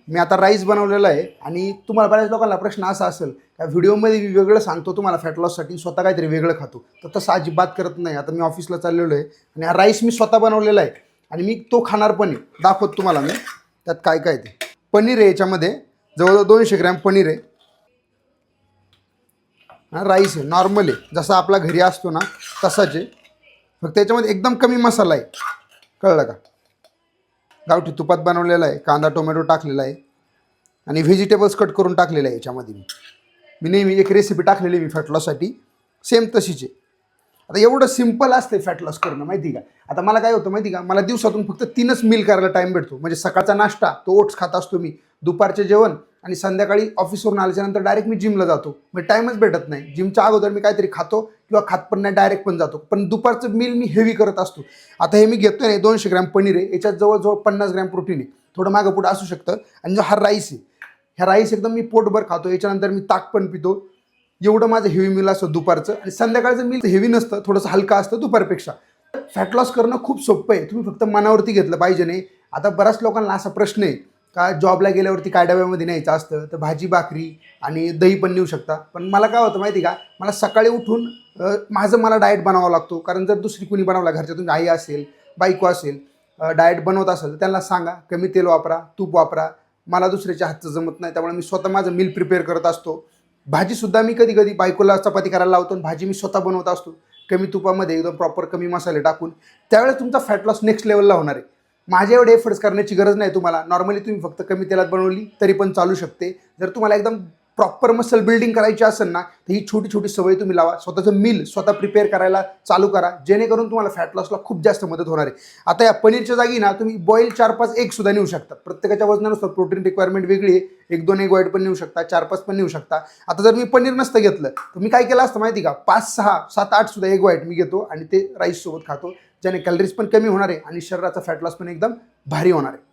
मी आता राईस बनवलेला आहे आणि तुम्हाला बऱ्याच लोकांना प्रश्न असा असेल का व्हिडिओमध्ये मी वेगळं सांगतो तुम्हाला फॅट लॉससाठी, स्वतः काहीतरी वेगळं खातो, तर तसं अजिबात करत नाही. आता मी ऑफिसला चाललेलो आहे आणि हा राईस मी स्वतः बनवलेला आहे आणि मी तो खाणार पण आहे. दाखवतो तुम्हाला मी त्यात काय काय. ते पनीर आहे, याच्यामध्ये जवळजवळ 200 ग्रॅम पनीर आहे. राईस आहे, नॉर्मल आहे, जसा आपला घरी असतो ना तसाच आहे, फक्त त्याच्यामध्ये एकदम कमी मसाला आहे. कळलं का? गावठी तुपात बनवलेला आहे, कांदा टोमॅटो टाकलेला आहे आणि व्हेजिटेबल्स कट करून टाकलेलं आहे याच्यामध्ये. मी नेहमी एक रेसिपी टाकलेली मी फॅट लॉससाठी, सेम तशीच आहे. आता एवढं सिम्पल असते फॅट लॉस करणं, माहिती का? आता मला काय होतं माहिती का, मला दिवसातून फक्त 3च मील करायला टाईम भेटतो. म्हणजे सकाळचा नाश्ता तो ओट्स खात असतो मी, दुपारचे जेवण आणि संध्याकाळी ऑफिसवरून आल्याच्यानंतर डायरेक्ट मी जिमला जातो. म्हणजे टाईमच भेटत नाही. जिमच्या अगोदर मी काहीतरी खातो किंवा खात पण नाही, डायरेक्ट पण जातो. पण दुपारचं मील मी हेवी करत असतो. आता हे मी घेतोय नाही, 200 ग्रॅम पनीर आहे, याच्यात जवळजवळ 50 ग्रॅम प्रोटीन आहे. थोडं मागं पुढं असू शकतं. आणि जो हा राईस आहे, ह्या राईस एकदम मी पोटभर खातो. याच्यानंतर मी ताक पण पितो. एवढं माझं हेवी मील असतं दुपारचं. आणि संध्याकाळचं मील हेवी नसतं, थोडंसं हलका असतं दुपारपेक्षा. फॅट लॉस करणं खूप सोपं आहे, तुम्ही फक्त मनावरती घेतलं पाहिजे. नाही आता बऱ्याच लोकांना असा प्रश्न आहे का जॉबला गेल्यावरती काय डब्यामध्ये न्यायचं असतं, तर भाजी भाकरी आणि दही पण नेऊ शकता. पण मला काय होतं माहिती का, मला सकाळी उठून मला डाएट बनावा लागतो. कारण जर दुसरी कुणी बनवला, घरच्यातून आई असेल, बायको असेल, डाएट बनवत असेल, तर त्यांना सांगा कमी तेल वापरा, तूप वापरा. मला दुसऱ्याच्या हातचं जमत नाही, त्यामुळे मी स्वतः माझं मील प्रिपेअर करत असतो. भाजीसुद्धा मी कधी कधी बायकोला चपाती करायला लावतो आणि भाजी मी स्वतः बनवत असतो, कमी तुपामध्ये एकदम प्रॉपर कमी मसाले टाकून. त्यावेळेस तुमचा फॅट लॉस नेक्स्ट लेवलला होणार आहे. माझ्या एवढे एफर्ट्स करण्याची गरज नाही तुम्हाला. नॉर्मली तुम्ही फक्त कमी तेलात बनवली तरी पण चालू शकते. जर तुम्हाला एकदम प्रॉपर मसल बिल्डिंग करायची असेल ना, तर ही छोटी छोटी सवय तुम्ही लावा. स्वतःचं मील स्वतः प्रिपेअर करायला चालू करा, जेणेकरून तुम्हाला फॅट लॉसला खूप जास्त मदत होणार आहे. आता या पनीरच्या जागी ना तुम्ही बॉईल 4-5 एग सुद्धा नेऊ शकता. प्रत्येकाच्या वजनानुसार प्रोटीन रिक्वायरमेंट वेगळी आहे. 1-2 एग व्हाईट पण नेऊ शकता, 4-5 पण नेऊ शकता. आता जर मी पनीर नसतं घेतलं तर मी काय केलं असतं माहिती का, 5-6, 7-8 सुद्धा एग व्हाईट मी घेतो आणि ते राईस सोबत खातो, ज्याने कॅलरीज पण कमी होणार आहे आणि शरीराचा फॅट लॉस पण एकदम भारी होणार आहे.